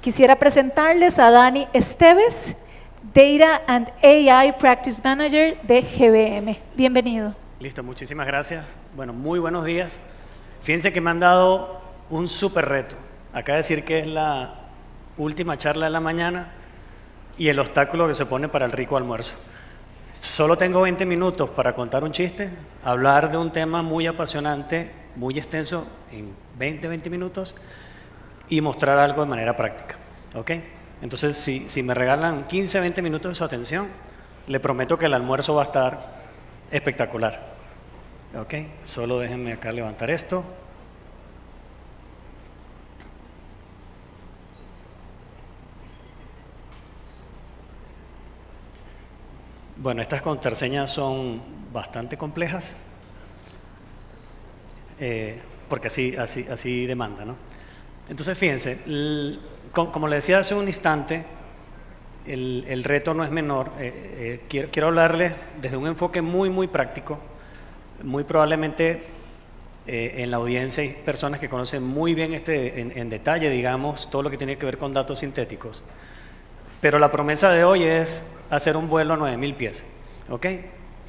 Quisiera presentarles a Dani Esteves, Data and AI Practice Manager de GBM. Bienvenido. Listo, muchísimas gracias. Bueno, muy buenos días. Fíjense que me han dado un súper reto. Acaba de decir que es la última charla de la mañana y el obstáculo que se pone para el rico almuerzo. Solo tengo 20 minutos para contar un chiste, hablar de un tema muy apasionante, muy extenso en 20 minutos y mostrar algo de manera práctica. ¿Ok? Entonces, si me regalan 15, 20 minutos de su atención, le prometo que el almuerzo va a estar espectacular. ¿Ok? Solo déjenme acá levantar esto. Bueno, estas contraseñas son bastante complejas, porque así demanda, ¿no? Entonces, fíjense, como le decía hace un instante, el reto no es menor. Quiero hablarles desde un enfoque muy práctico. Muy probablemente en la audiencia hay personas que conocen muy bien en detalle, digamos, todo lo que tiene que ver con datos sintéticos. Pero la promesa de hoy es hacer un vuelo a 9000 pies, ¿ok?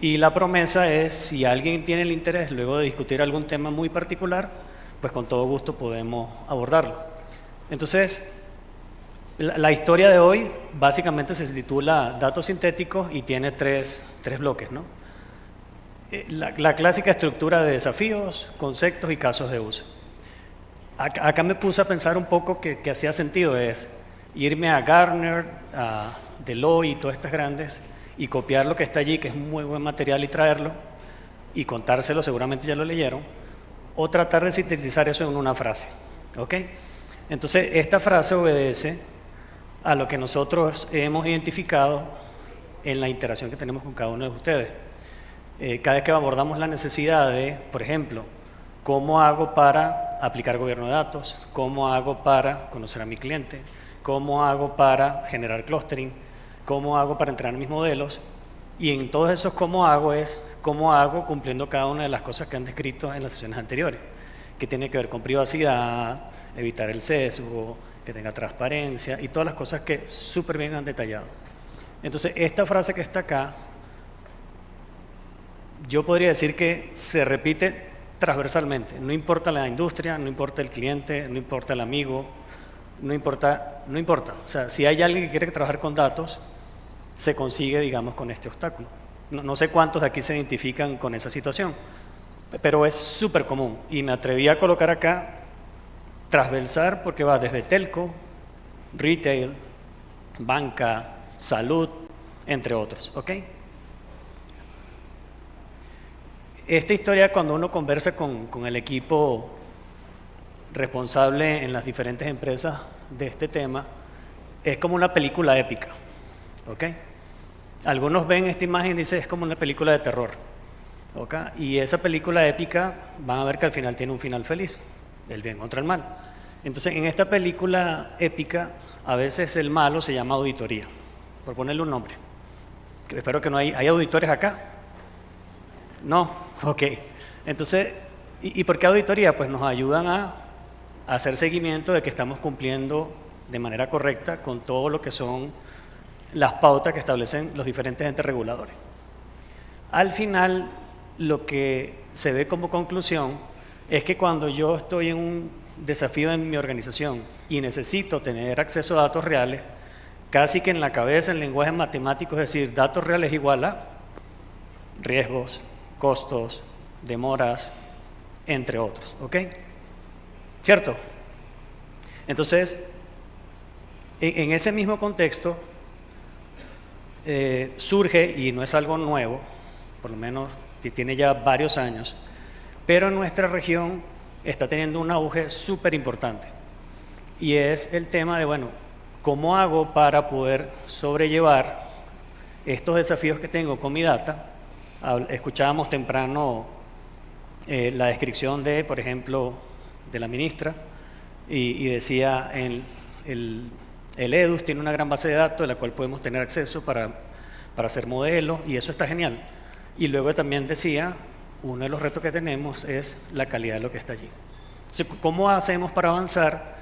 Y la promesa es, si alguien tiene el interés luego de discutir algún tema muy particular, pues con todo gusto podemos abordarlo. Entonces, la historia de hoy básicamente se titula Datos sintéticos y tiene tres bloques, ¿no? La clásica estructura de desafíos, conceptos y casos de uso. Acá me puse a pensar un poco que hacía sentido es irme a Gartner, a Deloitte y todas estas grandes y copiar lo que está allí, que es muy buen material, y traerlo y contárselo, seguramente ya lo leyeron, o tratar de sintetizar eso en una frase. ¿Ok? Entonces, esta frase obedece a lo que nosotros hemos identificado en la interacción que tenemos con cada uno de ustedes. Cada vez que abordamos la necesidad de, por ejemplo, ¿cómo hago para aplicar gobierno de datos? ¿Cómo hago para conocer a mi cliente? ¿Cómo hago para generar clustering? ¿Cómo hago para entrenar mis modelos? Y en todos esos cómo hago es cómo hago cumpliendo cada una de las cosas que han descrito en las sesiones anteriores, que tiene que ver con privacidad, evitar el sesgo, que tenga transparencia y todas las cosas que súper bien han detallado. Entonces, esta frase que está acá, yo podría decir que se repite transversalmente. No importa la industria, no importa el cliente, no importa el amigo, no importa. O sea, si hay alguien que quiere trabajar con datos, se consigue, digamos, con este obstáculo. No sé cuántos de aquí se identifican con esa situación, pero es súper común. Y me atreví a colocar acá transversal porque va desde telco, retail, banca, salud, entre otros. ¿Ok? Esta historia, cuando uno conversa con el equipo responsable en las diferentes empresas de este tema, es como una película épica. ¿Ok? Algunos ven esta imagen y dicen es como una película de terror. ¿Ok? Y esa película épica van a ver que al final tiene un final feliz, el bien contra el mal. Entonces, en esta película épica, a veces el malo se llama auditoría, por ponerle un nombre. Espero que no hay auditores acá. No, ok. Entonces, ¿y por qué auditoría? Pues nos ayudan a hacer seguimiento de que estamos cumpliendo de manera correcta con todo lo que son las pautas que establecen los diferentes entes reguladores. Al final, lo que se ve como conclusión es que cuando yo estoy en un desafío en mi organización y necesito tener acceso a datos reales, casi que en la cabeza, en lenguaje matemático, es decir, datos reales igual a riesgos, costos, demoras, entre otros. ¿Ok? ¿Cierto? Entonces, en ese mismo contexto, surge, y no es algo nuevo, por lo menos tiene ya varios años, pero en nuestra región está teniendo un auge súper importante. Y es el tema de, bueno, ¿cómo hago para poder sobrellevar estos desafíos que tengo con mi data? Escuchábamos temprano la descripción de, por ejemplo, de la ministra, y decía, el EDUS tiene una gran base de datos de la cual podemos tener acceso para hacer modelos, y eso está genial. Y luego también decía, uno de los retos que tenemos es la calidad de lo que está allí. Entonces, ¿cómo hacemos para avanzar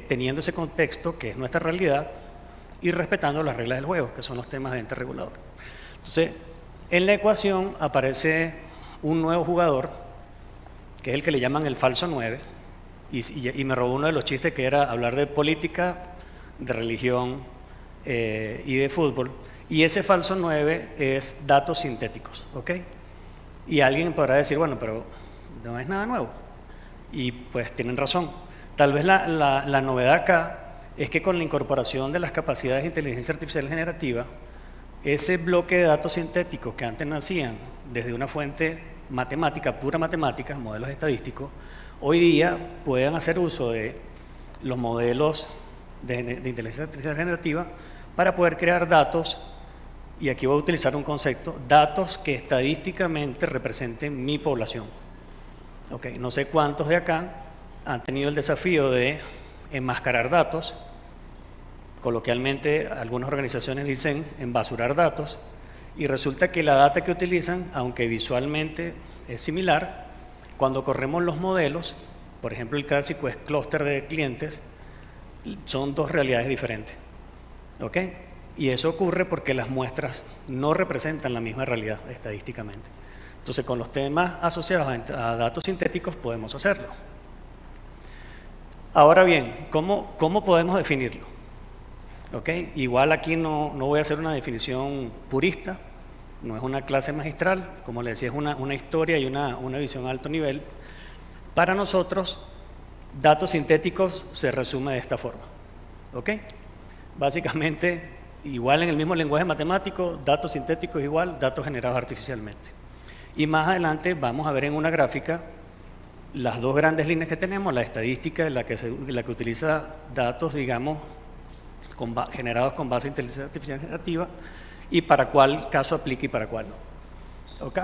teniendo ese contexto que es nuestra realidad y respetando las reglas del juego, que son los temas de ente regulador. Entonces, en la ecuación aparece un nuevo jugador, que es el que le llaman el falso 9, y me robó uno de los chistes que era hablar de política, de religión y de fútbol, y ese falso 9 es datos sintéticos, ¿ok? Y alguien podrá decir, bueno, pero no es nada nuevo, y pues tienen razón. Tal vez la novedad acá es que con la incorporación de las capacidades de inteligencia artificial generativa, ese bloque de datos sintéticos que antes nacían desde una fuente matemática, pura matemática, modelos estadísticos, hoy día pueden hacer uso de los modelos de inteligencia artificial generativa para poder crear datos, y aquí voy a utilizar un concepto, datos que estadísticamente representen mi población. Okay, no sé cuántos de acá han tenido el desafío de enmascarar datos. Coloquialmente, algunas organizaciones dicen embasurar datos, y resulta que la data que utilizan, aunque visualmente es similar, cuando corremos los modelos, por ejemplo el clásico es clúster de clientes, son dos realidades diferentes. ¿Ok? Y eso ocurre porque las muestras no representan la misma realidad estadísticamente. Entonces, con los temas asociados a datos sintéticos podemos hacerlo. Ahora bien, ¿cómo podemos definirlo? ¿Okay? Igual aquí no voy a hacer una definición purista, no es una clase magistral, como le decía, es una historia y una visión a alto nivel. Para nosotros, datos sintéticos se resume de esta forma. ¿Okay? Básicamente, igual en el mismo lenguaje matemático, datos sintéticos igual, datos generados artificialmente. Y más adelante vamos a ver en una gráfica las dos grandes líneas que tenemos, la estadística, la que utiliza datos, digamos, generados con base en inteligencia artificial generativa, y para cuál caso aplica y para cuál no. ¿Okay?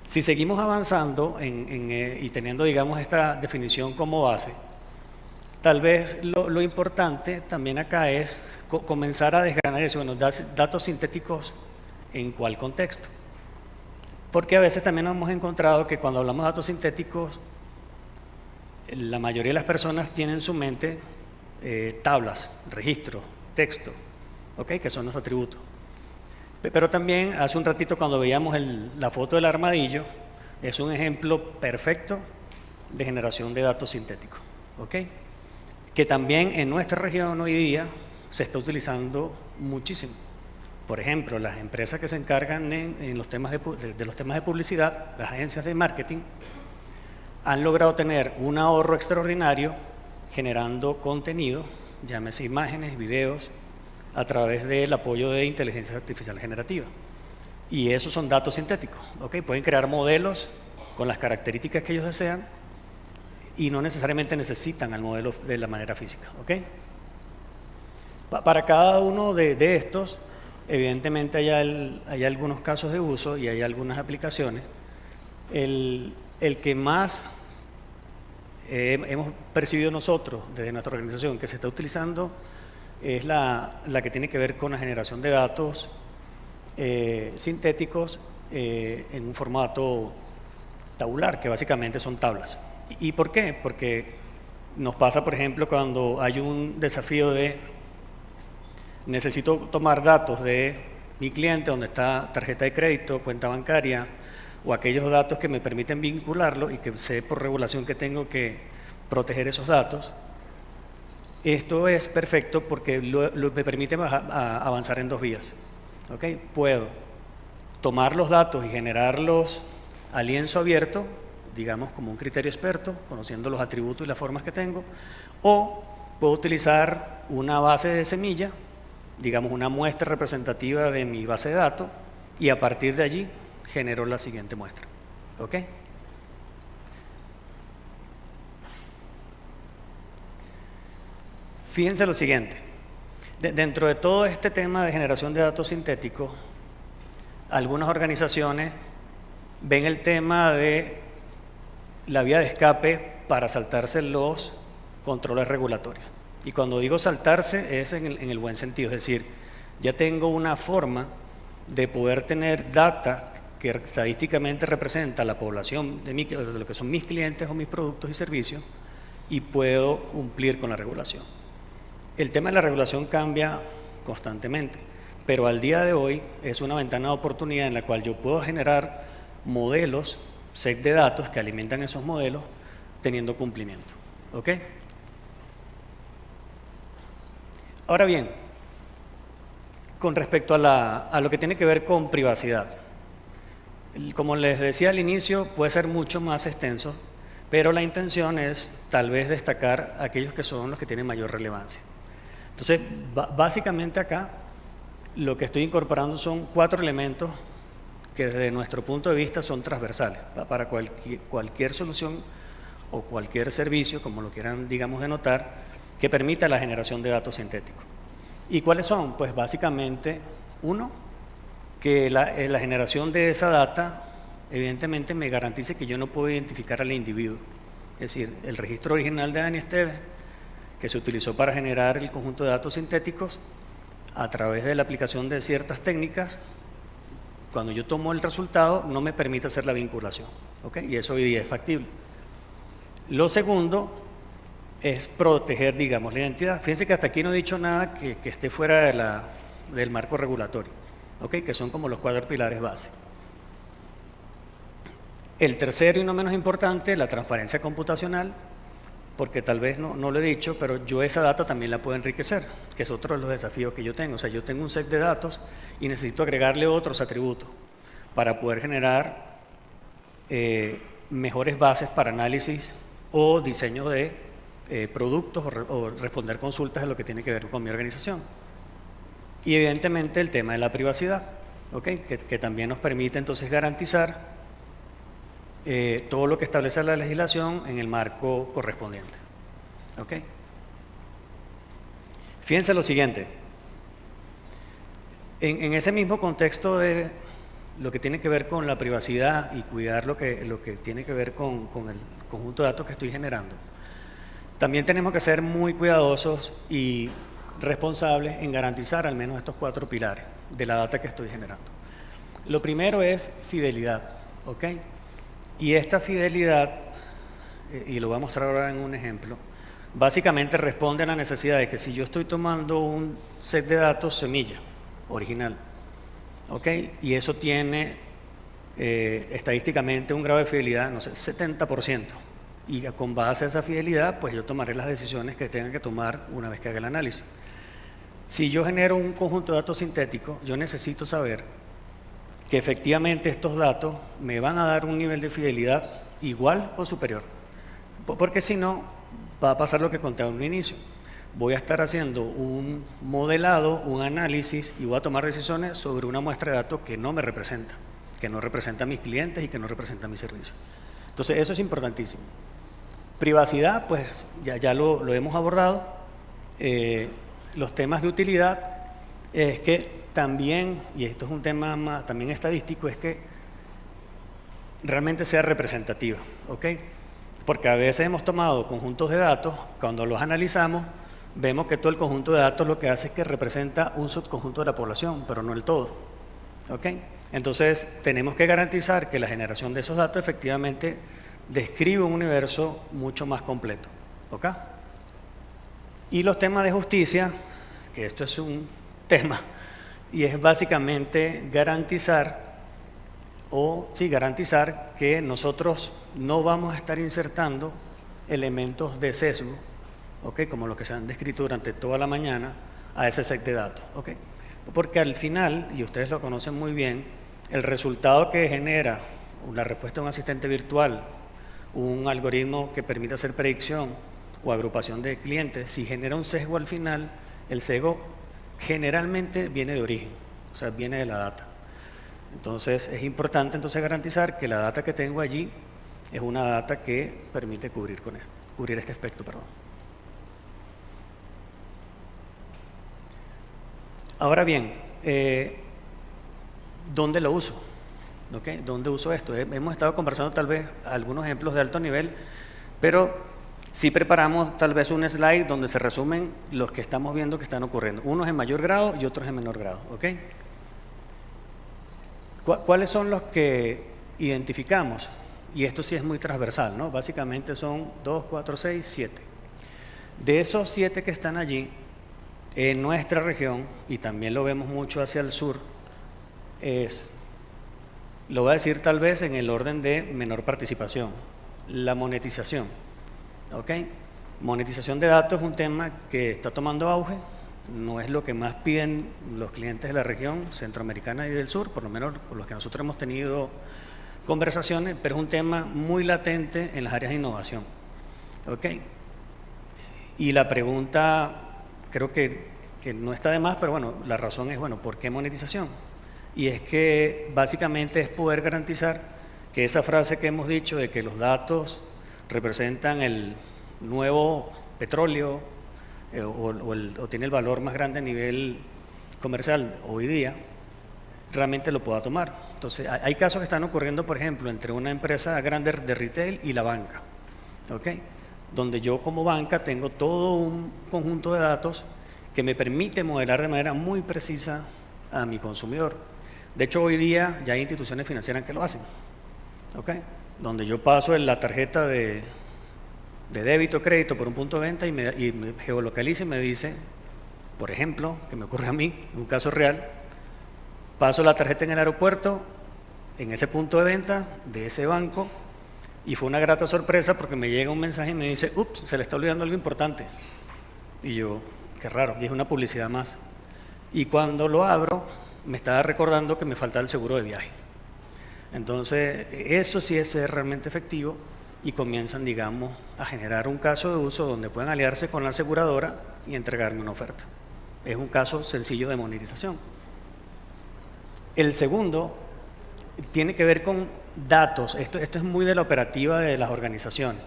Si seguimos avanzando y teniendo, digamos, esta definición como base, tal vez lo importante también acá es comenzar a desgranar eso, bueno, datos sintéticos en cuál contexto. Porque a veces también nos hemos encontrado que cuando hablamos de datos sintéticos, la mayoría de las personas tienen en su mente tablas, registros, texto, ¿okay? Que son los atributos. Pero también hace un ratito cuando veíamos la foto del armadillo, es un ejemplo perfecto de generación de datos sintéticos, ¿okay? Que también en nuestra región hoy día se está utilizando muchísimo. Por ejemplo, las empresas que se encargan en los temas de los temas de publicidad, las agencias de marketing, han logrado tener un ahorro extraordinario generando contenido, llámese imágenes, videos, a través del apoyo de inteligencia artificial generativa. Y esos son datos sintéticos, ¿okay? Pueden crear modelos con las características que ellos desean y no necesariamente necesitan al modelo de la manera física, ¿okay? Para cada uno de estos, evidentemente hay algunos casos de uso y hay algunas aplicaciones. El que más hemos percibido nosotros desde nuestra organización que se está utilizando es la que tiene que ver con la generación de datos sintéticos en un formato tabular, que básicamente son tablas. ¿Y por qué? Porque nos pasa, por ejemplo, cuando hay un desafío de necesito tomar datos de mi cliente, donde está tarjeta de crédito, cuenta bancaria, o aquellos datos que me permiten vincularlo y que sé por regulación que tengo que proteger esos datos. Esto es perfecto porque me permite avanzar en dos vías. ¿Okay? Puedo tomar los datos y generarlos a lienzo abierto, digamos como un criterio experto, conociendo los atributos y las formas que tengo, o puedo utilizar una base de semilla, digamos una muestra representativa de mi base de datos, y a partir de allí genero la siguiente muestra. ¿Ok? Fíjense lo siguiente, dentro de todo este tema de generación de datos sintéticos, algunas organizaciones ven el tema de la vía de escape para saltarse los controles regulatorios. Y cuando digo saltarse es en el buen sentido, es decir, ya tengo una forma de poder tener data que estadísticamente representa la población de lo que son mis clientes o mis productos y servicios, y puedo cumplir con la regulación. El tema de la regulación cambia constantemente, pero al día de hoy es una ventana de oportunidad en la cual yo puedo generar modelos, set de datos que alimentan esos modelos teniendo cumplimiento. ¿Ok? Ahora bien, con respecto a lo que tiene que ver con privacidad, como les decía al inicio, puede ser mucho más extenso, pero la intención es tal vez destacar aquellos que son los que tienen mayor relevancia. Entonces, básicamente acá lo que estoy incorporando son 4 elementos que desde nuestro punto de vista son transversales para cualquier solución o cualquier servicio, como lo quieran, digamos, denotar, que permita la generación de datos sintéticos. ¿Y cuáles son? Pues básicamente, uno, que la generación de esa data evidentemente me garantice que yo no puedo identificar al individuo. Es decir, el registro original de Dani Esteves, que se utilizó para generar el conjunto de datos sintéticos, a través de la aplicación de ciertas técnicas, cuando yo tomo el resultado, no me permite hacer la vinculación. ¿Okay? Y eso hoy día es factible. Lo segundo es proteger, digamos, la identidad. Fíjense que hasta aquí no he dicho nada que esté fuera del marco regulatorio, ¿okay? Que son como los 4 pilares base. El tercero y no menos importante, la transparencia computacional, porque tal vez no lo he dicho, pero yo esa data también la puedo enriquecer, que es otro de los desafíos que yo tengo. O sea, yo tengo un set de datos y necesito agregarle otros atributos para poder generar mejores bases para análisis o diseño de productos o responder consultas de lo que tiene que ver con mi organización. Y evidentemente el tema de la privacidad, ¿okay? que también nos permite entonces garantizar todo lo que establece la legislación en el marco correspondiente. ¿Okay? Fíjense lo siguiente, en ese mismo contexto de lo que tiene que ver con la privacidad y cuidar lo que tiene que ver con el conjunto de datos que estoy generando, también tenemos que ser muy cuidadosos y responsables en garantizar al menos estos 4 pilares de la data que estoy generando. Lo primero es fidelidad, ¿ok? Y esta fidelidad, y lo voy a mostrar ahora en un ejemplo, básicamente responde a la necesidad de que si yo estoy tomando un set de datos semilla, original, ¿ok? Y eso tiene estadísticamente un grado de fidelidad, no sé, 70%. Y con base a esa fidelidad, pues yo tomaré las decisiones que tenga que tomar una vez que haga el análisis. Si yo genero un conjunto de datos sintéticos, yo necesito saber que efectivamente estos datos me van a dar un nivel de fidelidad igual o superior. Porque si no, va a pasar lo que conté en un inicio. Voy a estar haciendo un modelado, un análisis y voy a tomar decisiones sobre una muestra de datos que no me representa, que no representa a mis clientes y que no representa a mis servicios. Entonces, eso es importantísimo. Privacidad, pues ya lo hemos abordado. Los temas de utilidad es que también, y esto es un tema también estadístico, es que realmente sea representativa, ¿ok? Porque a veces hemos tomado conjuntos de datos, cuando los analizamos, vemos que todo el conjunto de datos lo que hace es que representa un subconjunto de la población, pero no el todo, ¿ok? Entonces, tenemos que garantizar que la generación de esos datos efectivamente describe un universo mucho más completo, ¿ok? Y los temas de justicia, que esto es un tema, y es básicamente garantizar que nosotros no vamos a estar insertando elementos de sesgo, ¿okay? Como los que se han descrito durante toda la mañana a ese set de datos, ¿okay? Porque al final, y ustedes lo conocen muy bien, el resultado que genera una respuesta de un asistente virtual, un algoritmo que permite hacer predicción o agrupación de clientes, si genera un sesgo al final, el sesgo generalmente viene de origen, o sea, viene de la data. Entonces, es importante entonces garantizar que la data que tengo allí es una data que permite cubrir este aspecto, perdón. Ahora bien, ¿dónde lo uso? ¿Okay? ¿Dónde uso esto? Hemos estado conversando tal vez algunos ejemplos de alto nivel, pero sí preparamos tal vez un slide donde se resumen los que estamos viendo que están ocurriendo. Unos en mayor grado y otros en menor grado, ¿ok? ¿Cuáles son los que identificamos? y esto sí es muy transversal, ¿no? Básicamente son 2, 4, 6, 7. De esos 7 que están allí, en nuestra región, y también lo vemos mucho hacia el sur, lo voy a decir tal vez en el orden de menor participación, la monetización. ¿Ok? Monetización de datos es un tema que está tomando auge, no es lo que más piden los clientes de la región centroamericana y del sur, por lo menos por los que nosotros hemos tenido conversaciones, pero es un tema muy latente en las áreas de innovación. ¿Ok? Y la pregunta creo que no está de más, pero bueno, la razón es, bueno, ¿por qué monetización? Y es que básicamente es poder garantizar que esa frase que hemos dicho de que los datos representan el nuevo petróleo o tiene el valor más grande a nivel comercial hoy día, realmente lo pueda tomar. Entonces, hay casos que están ocurriendo, por ejemplo, entre una empresa grande de retail y la banca, ¿ok? Donde yo como banca tengo todo un conjunto de datos que me permite modelar de manera muy precisa a mi consumidor. De hecho, hoy día ya hay instituciones financieras que lo hacen, ¿ok? Donde yo paso en la tarjeta de débito o crédito por un punto de venta y me geolocaliza y me dice, por ejemplo, que me ocurre a mí, un caso real, paso la tarjeta en el aeropuerto, en ese punto de venta de ese banco, y fue una grata sorpresa porque me llega un mensaje y me dice, ups, se le está olvidando algo importante. Y yo, qué raro, y es una publicidad más. Y cuando lo abro, me estaba recordando que me faltaba el seguro de viaje. Entonces, eso sí es ser realmente efectivo y comienzan, digamos, a generar un caso de uso donde pueden aliarse con la aseguradora y entregarme una oferta. Es un caso sencillo de monetización. El segundo tiene que ver con datos. Esto es muy de la operativa de las organizaciones.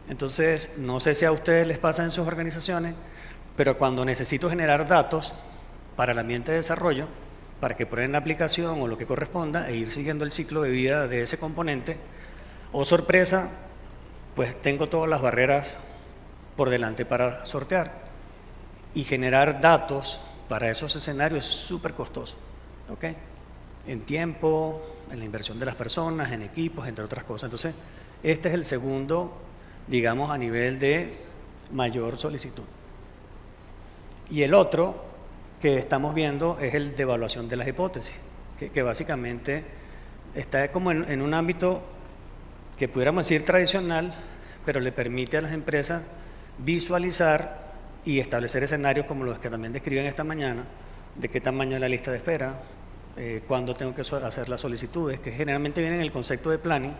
Entonces, no sé si a ustedes les pasa en sus organizaciones, pero cuando necesito generar datos para el ambiente de desarrollo, para que prueben la aplicación o lo que corresponda e ir siguiendo el ciclo de vida de ese componente, oh sorpresa, pues tengo todas las barreras por delante para sortear. Y generar datos para esos escenarios es súper costoso, ¿ok? En tiempo, en la inversión de las personas, en equipos, entre otras cosas. Entonces, este es el segundo, digamos, a nivel de mayor solicitud. Y el otro que estamos viendo es el de evaluación de las hipótesis, que básicamente está como en un ámbito que pudiéramos decir tradicional, pero le permite a las empresas visualizar y establecer escenarios como los que también describen esta mañana, de qué tamaño es la lista de espera, cuándo tengo que hacer las solicitudes, que generalmente vienen en el concepto de planning,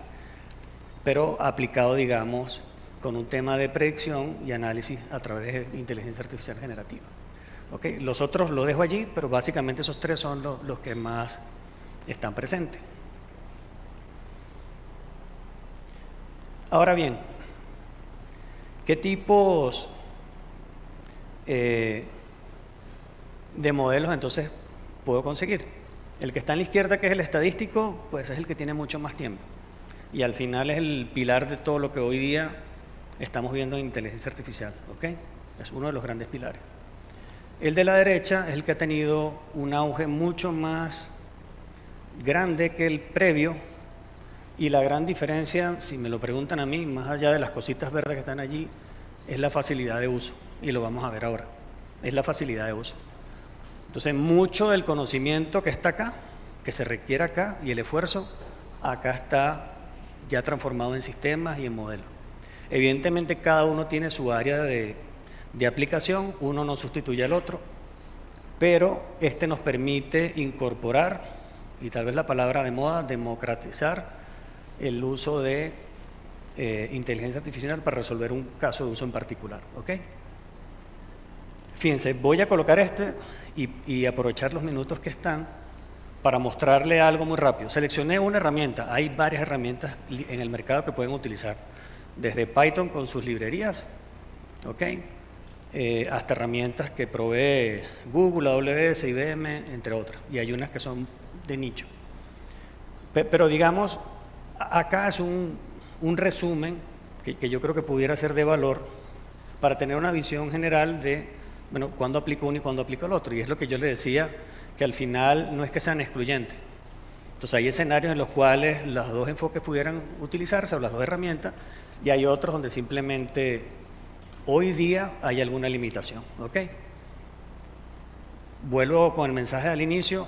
pero aplicado, digamos, con un tema de predicción y análisis a través de inteligencia artificial generativa. ¿Okay? Los otros los dejo allí, pero básicamente esos tres son los que más están presentes. Ahora bien, ¿qué tipos de modelos entonces puedo conseguir? El que está en la izquierda, que es el estadístico, pues es el que tiene mucho más tiempo. Y al final es el pilar de todo lo que hoy día estamos viendo en inteligencia artificial. ¿Ok? Es uno de los grandes pilares. El de la derecha es el que ha tenido un auge mucho más grande que el previo, y la gran diferencia, si me lo preguntan a mí, más allá de las cositas verdes que están allí, es la facilidad de uso, y lo vamos a ver ahora, es la facilidad de uso. Entonces, mucho del conocimiento que está acá, que se requiere acá, y el esfuerzo, acá está ya transformado en sistemas y en modelos. Evidentemente, cada uno tiene su área de aplicación, uno no sustituye al otro, pero este nos permite incorporar, y tal vez la palabra de moda, democratizar el uso de inteligencia artificial para resolver un caso de uso en particular. ¿Ok? Fíjense, voy a colocar este y aprovechar los minutos que están para mostrarle algo muy rápido. Seleccioné una herramienta, hay varias herramientas en el mercado que pueden utilizar, desde Python con sus librerías, ¿ok? Hasta herramientas que provee Google, AWS, IBM, entre otras, y hay unas que son de nicho. Pero digamos, acá es un resumen que yo creo que pudiera ser de valor para tener una visión general de, bueno, cuándo aplico uno y cuándo aplico el otro, y es lo que yo le decía, que al final no es que sean excluyentes. Entonces hay escenarios en los cuales los dos enfoques pudieran utilizarse o las dos herramientas, y hay otros donde simplemente hoy día hay alguna limitación. ¿Ok? Vuelvo con el mensaje al inicio.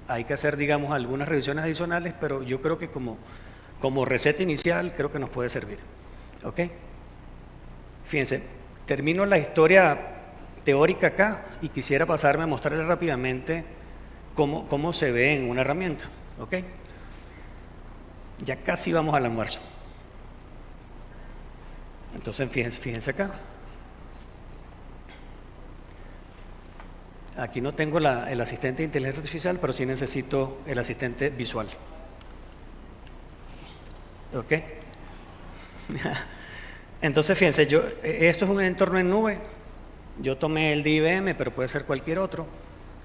Hay que hacer, digamos, algunas revisiones adicionales, pero yo creo que como receta inicial creo que nos puede servir. ¿Ok? Fíjense, termino la historia teórica acá y quisiera pasarme a mostrarles rápidamente cómo se ve en una herramienta. ¿Ok? Ya casi vamos al almuerzo. Entonces, fíjense acá. Aquí no tengo el asistente de inteligencia artificial, pero sí necesito el asistente visual. ¿Ok? Entonces, fíjense, esto es un entorno en nube. Yo tomé el de IBM, pero puede ser cualquier otro.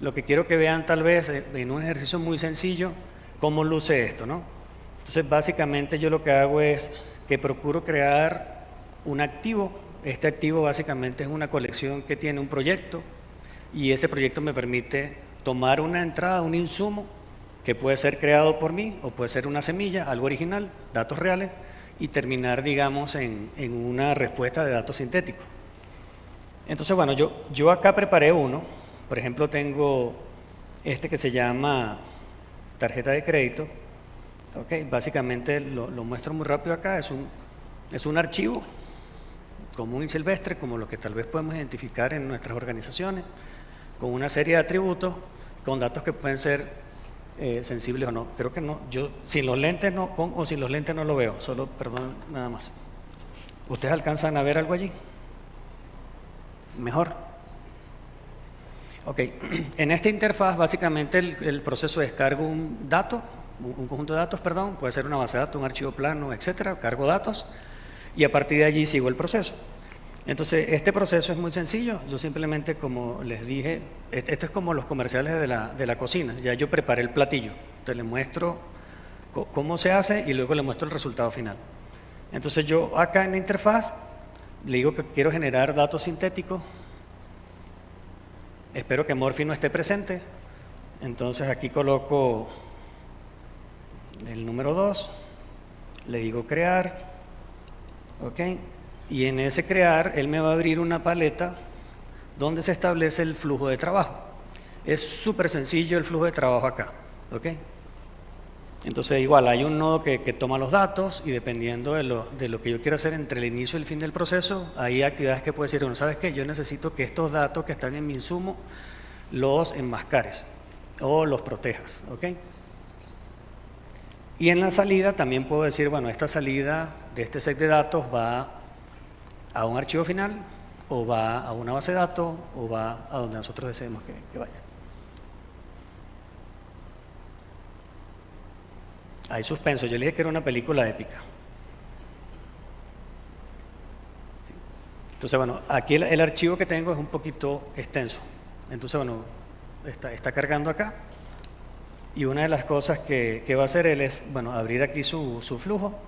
Lo que quiero que vean tal vez en un ejercicio muy sencillo, cómo luce esto, ¿no? Entonces, básicamente yo lo que hago es que procuro crear un activo. Este activo básicamente es una colección que tiene un proyecto, y ese proyecto me permite tomar una entrada, un insumo, que puede ser creado por mí o puede ser una semilla, algo original, datos reales, y terminar, digamos, en una respuesta de datos sintéticos. Entonces, bueno, yo acá preparé uno. Por ejemplo, tengo este que se llama tarjeta de crédito. Okay, básicamente lo muestro muy rápido acá. Es un archivo común y silvestre, como lo que tal vez podemos identificar en nuestras organizaciones, con una serie de atributos, con datos que pueden ser sensibles o no. Creo que no, yo sin los lentes no, o sin los lentes no lo veo, solo, perdón, nada más. ¿Ustedes alcanzan a ver algo allí? ¿Mejor? Ok, en esta interfaz básicamente el proceso es cargo un conjunto de datos, perdón, puede ser una base de datos, un archivo plano, etcétera, cargo datos, y a partir de allí sigo el proceso. Entonces, este proceso es muy sencillo. Yo simplemente, como les dije, esto es como los comerciales de la cocina. Ya yo preparé el platillo. Entonces, le muestro cómo se hace y luego le muestro el resultado final. Entonces, yo acá en la interfaz le digo que quiero generar datos sintéticos. Espero que Morphy no esté presente. Entonces, aquí coloco el número 2. Le digo crear. ¿Ok? Y en ese crear, él me va a abrir una paleta donde se establece el flujo de trabajo. Es súper sencillo el flujo de trabajo acá. ¿Ok? Entonces, igual, hay un nodo que toma los datos y dependiendo de lo que yo quiera hacer entre el inicio y el fin del proceso, hay actividades que puede decir, bueno, ¿sabes qué? Yo necesito que estos datos que están en mi insumo los enmascares o los protejas. ¿Ok? Y en la salida también puedo decir, bueno, esta salida de este set de datos va a un archivo final, o va a una base de datos, o va a donde nosotros deseemos que vaya. Hay suspenso. Yo le dije que era una película épica. Sí. Entonces, bueno, aquí el archivo que tengo es un poquito extenso. Entonces, bueno, está cargando acá. Y una de las cosas que va a hacer él es, bueno, abrir aquí su flujo,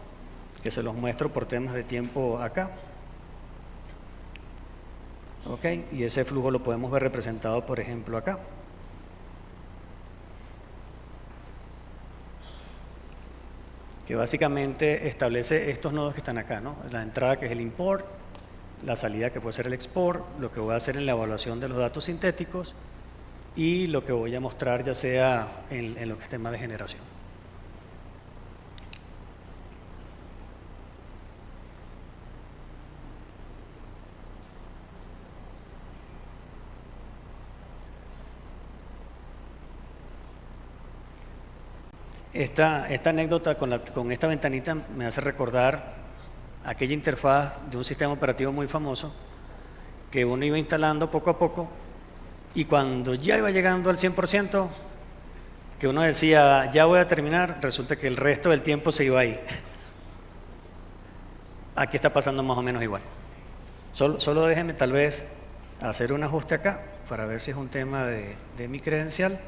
que se los muestro por temas de tiempo acá. ¿Ok? Y ese flujo lo podemos ver representado, por ejemplo, acá. Que básicamente establece estos nodos que están acá, ¿no? La entrada, que es el import, la salida, que puede ser el export, lo que voy a hacer en la evaluación de los datos sintéticos y lo que voy a mostrar ya sea en lo que es tema de generación. Esta anécdota con esta ventanita me hace recordar aquella interfaz de un sistema operativo muy famoso que uno iba instalando poco a poco y cuando ya iba llegando al 100%, que uno decía, ya voy a terminar, resulta que el resto del tiempo se iba ahí. Aquí está pasando más o menos igual. Solo déjenme tal vez hacer un ajuste acá para ver si es un tema de mi credencial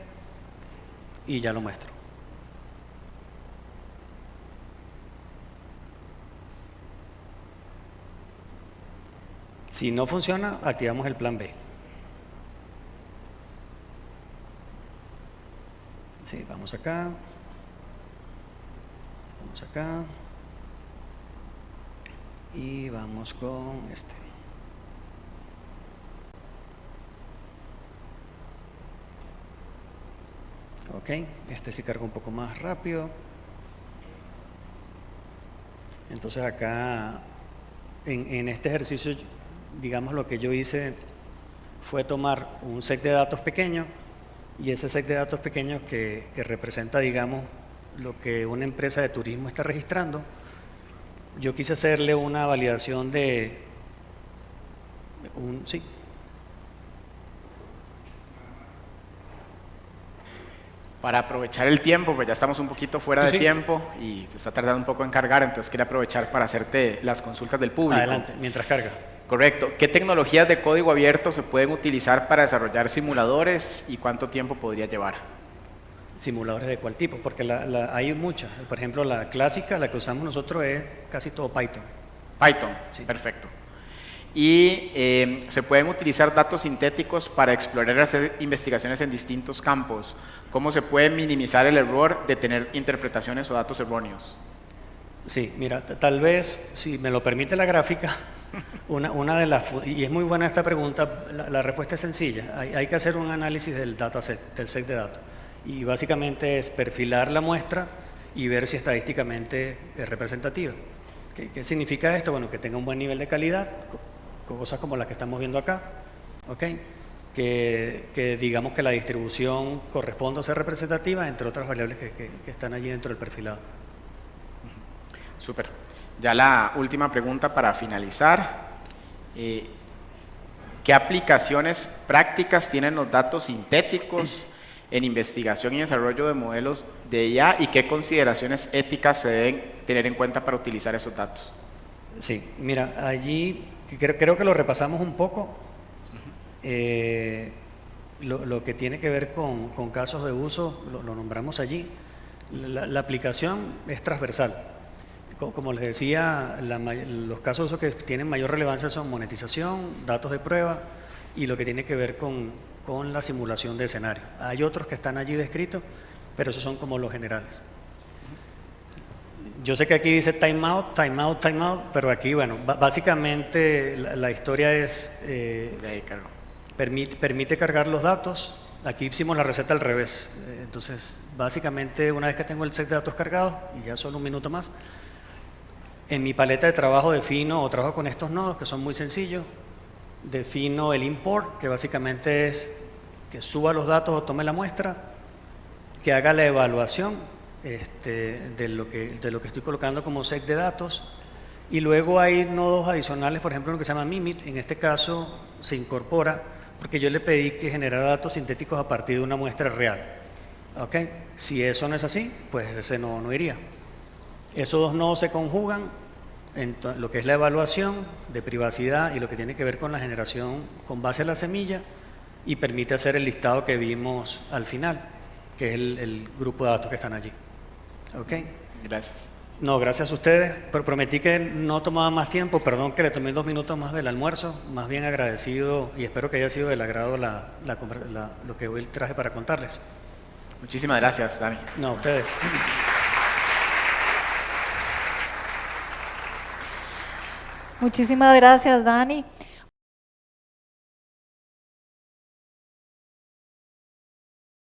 y ya lo muestro. Si no funciona, activamos el plan B. Sí, vamos acá. Estamos acá. Y vamos con este. Ok, este sí carga un poco más rápido. Entonces acá, en este ejercicio, digamos lo que yo hice fue tomar un set de datos pequeño y ese set de datos pequeños que representa, digamos, lo que una empresa de turismo está registrando, yo quise hacerle una validación de sí. Para aprovechar el tiempo, pues ya estamos un poquito fuera de Sí. tiempo y se está tardando un poco en cargar, entonces quería aprovechar para hacerte las consultas del público. Adelante, mientras carga. Correcto. ¿Qué tecnologías de código abierto se pueden utilizar para desarrollar simuladores y cuánto tiempo podría llevar? ¿Simuladores de cuál tipo? Porque hay muchas. Por ejemplo, la clásica, la que usamos nosotros es casi todo Python. Python, Sí. perfecto. Y se pueden utilizar datos sintéticos para explorar y hacer investigaciones en distintos campos. ¿Cómo se puede minimizar el error de tener interpretaciones o datos erróneos? Sí, mira, tal vez, si me lo permite la gráfica, una de las, y es muy buena esta pregunta, la respuesta es sencilla. Hay que hacer un análisis del dataset, del set de datos. Y básicamente es perfilar la muestra y ver si estadísticamente es representativa. ¿Qué significa esto? Bueno, que tenga un buen nivel de calidad, cosas como las que estamos viendo acá, ¿ok? Que digamos que la distribución corresponda a ser representativa, entre otras variables que están allí dentro del perfilado. Súper. Ya la última pregunta para finalizar. ¿Qué aplicaciones prácticas tienen los datos sintéticos en investigación y desarrollo de modelos de IA y qué consideraciones éticas se deben tener en cuenta para utilizar esos datos? Sí, mira, allí creo que lo repasamos un poco. Lo que tiene que ver con casos de uso, lo nombramos allí. La aplicación es transversal. Como les decía, los casos de uso que tienen mayor relevancia son monetización, datos de prueba y lo que tiene que ver con la simulación de escenario. Hay otros que están allí descritos, pero esos son como los generales. Yo sé que aquí dice timeout, timeout, timeout, pero aquí, bueno, básicamente la historia es, permite cargar los datos. Aquí hicimos la receta al revés. Entonces, básicamente, una vez que tengo el set de datos cargado, y ya solo un minuto más, en mi paleta de trabajo defino o trabajo con estos nodos que son muy sencillos. Defino el import, que básicamente es que suba los datos o tome la muestra, que haga la evaluación de lo que estoy colocando como set de datos, y luego hay nodos adicionales, por ejemplo, uno que se llama Mimit. En este caso se incorpora porque yo le pedí que generara datos sintéticos a partir de una muestra real. ¿Okay? Si eso no es así, pues ese no iría. Esos dos nodos se conjugan en lo que es la evaluación de privacidad y lo que tiene que ver con la generación con base a la semilla, y permite hacer el listado que vimos al final, que es el grupo de datos que están allí. ¿Ok? Gracias. No, gracias a ustedes. Prometí que no tomaba más tiempo, perdón que le tomé 2 minutos más del almuerzo, más bien agradecido y espero que haya sido del agrado lo que hoy traje para contarles. Muchísimas gracias, Dani. No, a ustedes. Muchísimas gracias, Dani.